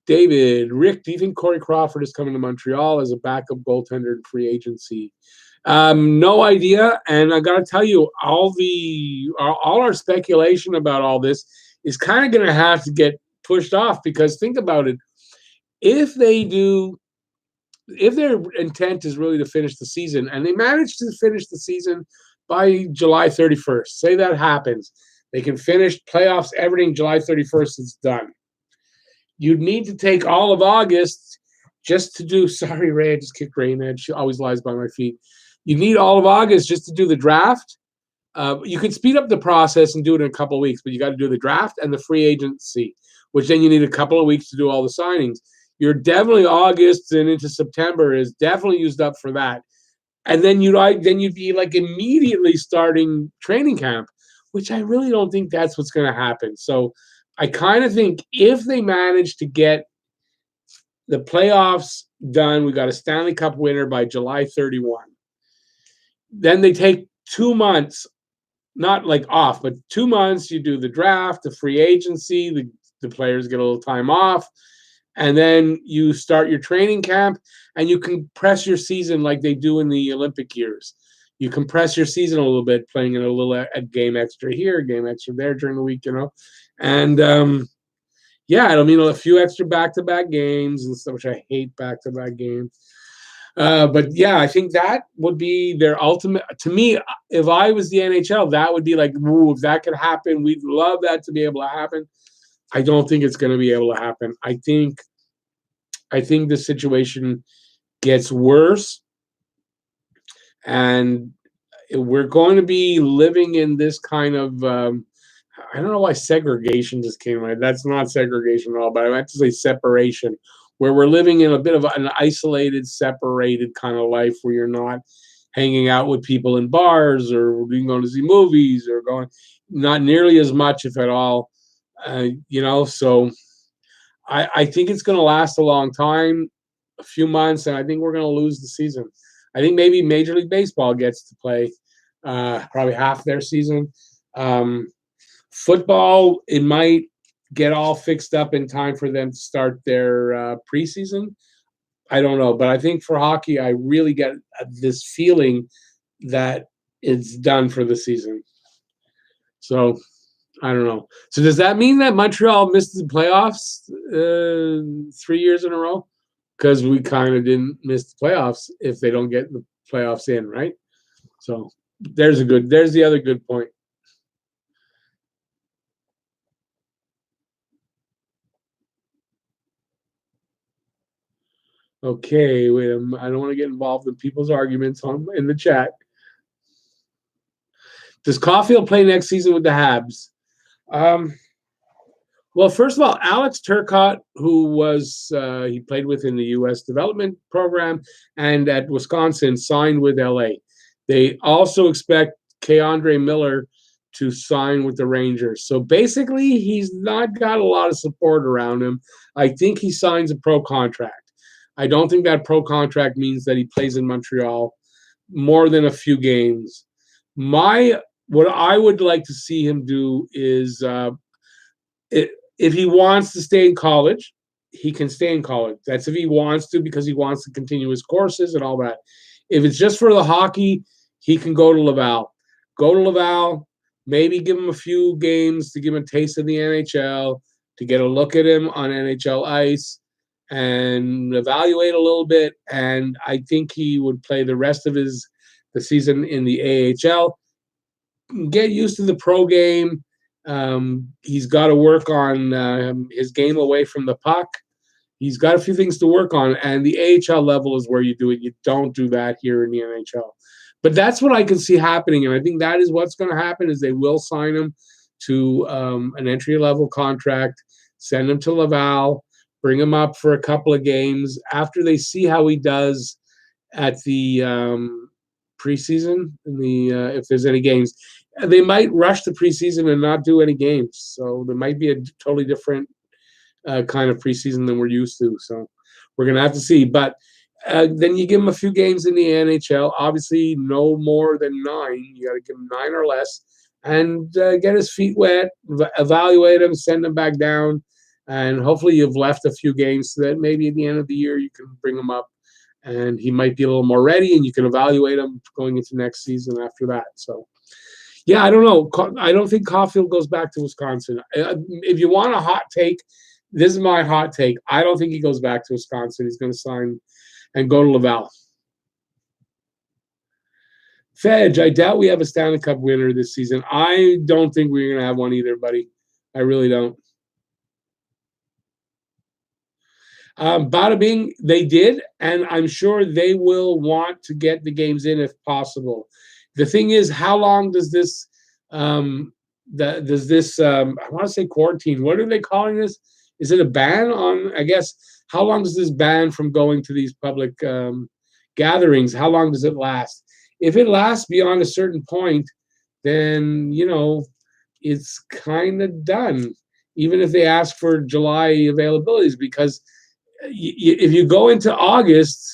Speaker 1: David, Rick, do you think Corey Crawford is coming to Montreal as a backup goaltender in free agency? No idea. And I got to tell you, all our speculation about all this is kind of going to have to get pushed off because think about it. If their intent is really to finish the season and they manage to finish the season by July 31st, say that happens, they can finish playoffs, everything July 31st is done. You'd need to take all of August just to do, sorry, Ray, I just kicked Ray in the head. She always lies by my feet. You need all of August just to do the draft. You could speed up the process and do it in a couple of weeks, but you got to do the draft and the free agency, which then you need a couple of weeks to do all the signings. You're definitely August and into September is definitely used up for that. And then you'd be like immediately starting training camp, which I really don't think that's what's going to happen. So I kind of think if they manage to get the playoffs done, we got a Stanley Cup winner by July 31. Then they take 2 months, not like off, but 2 months. You do the draft, the free agency, the players get a little time off. And then you start your training camp and you compress your season like they do in the Olympic years. You compress your season a little bit, playing in a little a game extra here, game extra there during the week, And it'll mean a few extra back-to-back games and stuff, which I hate back-to-back games. But yeah, I think that would be their ultimate. To me, if I was the NHL, that would be like, ooh, if that could happen, we'd love that to be able to happen. I don't think it's going to be able to happen. I think the situation gets worse, and we're going to be living in this kind of I don't know why segregation just came right. That's not segregation at all, but I meant to say separation, where we're living in a bit of an isolated, separated kind of life where you're not hanging out with people in bars or going to see movies or going not nearly as much, if at all. So I think it's going to last a long time, a few months, and I think we're going to lose the season. I think maybe Major League Baseball gets to play probably half their season. Football, it might get all fixed up in time for them to start their preseason. I don't know, but I think for hockey, I really get this feeling that it's done for the season. So I don't know. So does that mean that Montreal missed the playoffs 3 years in a row? Because we kind of didn't miss the playoffs if they don't get the playoffs in, right? So there's the other good point. Okay, wait. I don't want to get involved in people's arguments in the chat. Does Caulfield play next season with the Habs? Well, first of all, Alex Turcotte, who he played with in the U.S. development program and at Wisconsin, signed with L.A. They also expect K'Andre Miller to sign with the Rangers. So basically, he's not got a lot of support around him. I think he signs a pro contract. I don't think that pro contract means that he plays in Montreal more than a few games. What I would like to see him do is if he wants to stay in college, he can stay in college. That's if he wants to, because he wants to continue his courses and all that. If it's just for the hockey, he can go to Laval. Go to Laval, maybe give him a few games to give him a taste of the NHL, to get a look at him on NHL ice and evaluate a little bit. And I think he would play the rest of the season in the AHL. Get used to the pro game. He's got to work on his game away from the puck. He's got a few things to work on, and the AHL level is where you do it. You don't do that here in the NHL. But that's what I can see happening, and I think that is what's going to happen is they will sign him to an entry-level contract, send him to Laval, bring him up for a couple of games. After they see how he does at the preseason, if there's any games, they might rush the preseason and not do any games. So there might be a totally different kind of preseason than we're used to. So we're going to have to see. But then you give him a few games in the NHL. Obviously, no more than 9. You got to give him 9 or less and get his feet wet, evaluate him, send him back down. And hopefully you've left a few games so that maybe at the end of the year you can bring him up and he might be a little more ready and you can evaluate him going into next season after that. So, yeah, I don't know. I don't think Caulfield goes back to Wisconsin. If you want a hot take, this is my hot take. I don't think he goes back to Wisconsin. He's going to sign and go to Laval. Fedge, I doubt we have a Stanley Cup winner this season. I don't think we're going to have one either, buddy. I really don't. Bada bing, they did, and I'm sure they will want to get the games in if possible. The thing is, how long does this I want to say quarantine, what are they calling this? Is it a ban on, I guess, how long does this ban from going to these public gatherings, how long does it last? If it lasts beyond a certain point, then, it's kind of done, even if they ask for July availabilities, because if you go into August,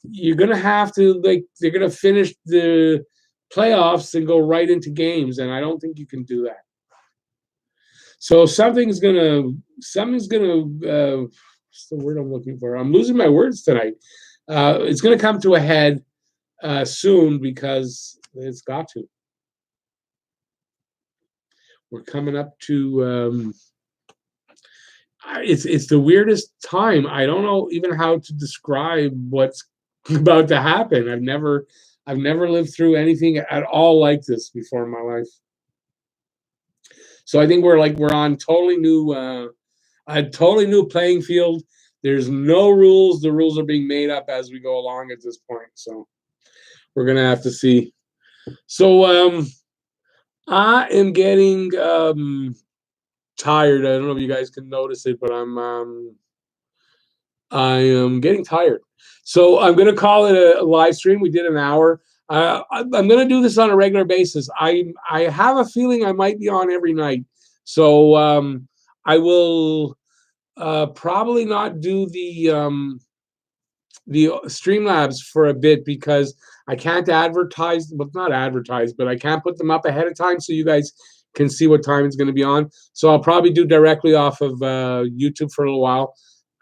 Speaker 1: you're going to have to, they're going to finish the playoffs and go right into games, and I don't think you can do that. So something's gonna what's the word I'm looking for? I'm losing my words tonight. It's gonna come to a head soon because it's got to. We're coming up to it's the weirdest time. I don't know even how to describe what's about to happen. I've never lived through anything at all like this before in my life. So I think we're on a totally new playing field. There's no rules. The rules are being made up as we go along at this point. So we're gonna have to see. So I am getting tired. I don't know if you guys can notice it, but I am getting tired. So I'm gonna call it a live stream. We did an hour. I'm going to do this on a regular basis. I have a feeling I might be on every night. So I will probably not do the Streamlabs for a bit because I can't advertise. Well, not advertise, but I can't put them up ahead of time so you guys can see what time it's going to be on. So I'll probably do directly off of YouTube for a little while.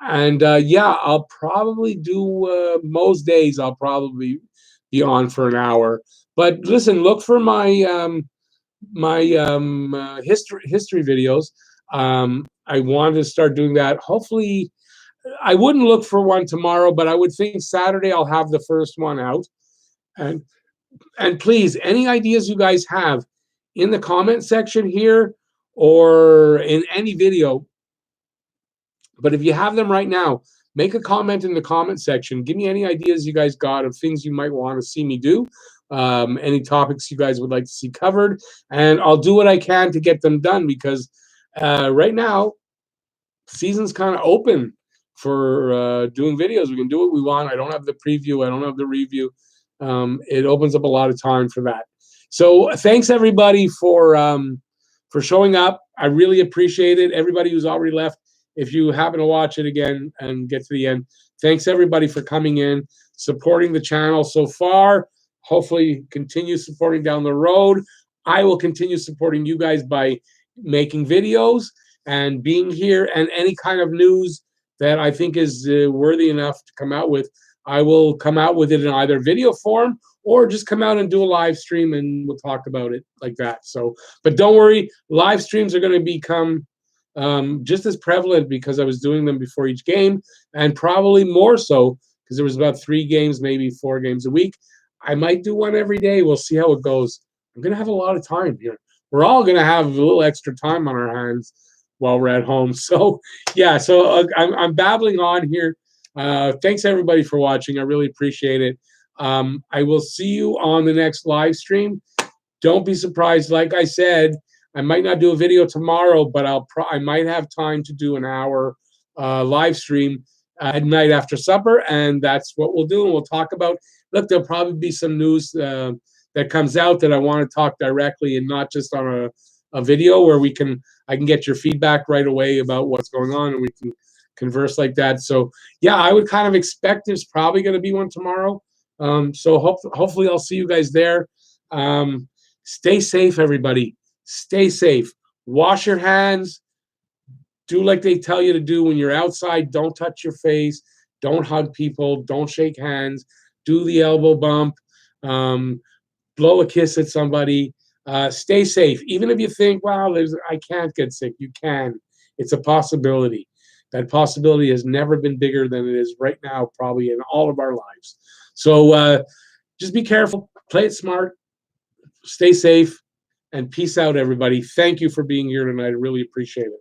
Speaker 1: And I'll probably do most days. I'll probably be on for an hour. But listen, look for my history videos. I wanted to start doing that. Hopefully, I wouldn't look for one tomorrow, but I would think Saturday I'll have the first one out. And please, any ideas you guys have in the comment section here or in any video, but if you have them right now, make a comment in the comment section. Give me any ideas you guys got of things you might want to see me do, any topics you guys would like to see covered, and I'll do what I can to get them done because right now, season's kind of open for doing videos. We can do what we want. I don't have the preview. I don't have the review. It opens up a lot of time for that. So thanks, everybody, for showing up. I really appreciate it. Everybody who's already left, if you happen to watch it again and get to the end, thanks everybody for coming in, supporting the channel so far. Hopefully continue supporting down the road. I will continue supporting you guys by making videos and being here, and any kind of news that I think is worthy enough to come out with, I will come out with it in either video form or just come out and do a live stream and we'll talk about it like that. So, but don't worry, live streams are going to become just as prevalent because I was doing them before each game, and probably more so because there was about 3 games, maybe 4 games a week. I might do one every day. We'll see how it goes. I'm going to have a lot of time here. We're all going to have a little extra time on our hands while we're at home. So, yeah, so I'm babbling on here. Thanks, everybody, for watching. I really appreciate it. I will see you on the next live stream. Don't be surprised. Like I said, I might not do a video tomorrow, but I might have time to do an hour live stream at night after supper, and that's what we'll do. And we'll talk about. Look, there'll probably be some news that comes out that I want to talk directly, and not just on a video where I can get your feedback right away about what's going on, and we can converse like that. So yeah, I would kind of expect there's probably going to be one tomorrow. So hopefully I'll see you guys there. Stay safe, everybody. Stay safe. Wash your hands. Do like they tell you to do when you're outside. Don't touch your face. Don't hug people. Don't shake hands. Do the elbow bump. Blow a kiss at somebody. Stay safe. Even if you think, wow, I can't get sick. You can. It's a possibility. That possibility has never been bigger than it is right now, probably in all of our lives. So just be careful. Play it smart. Stay safe. And peace out, everybody. Thank you for being here tonight. I really appreciate it.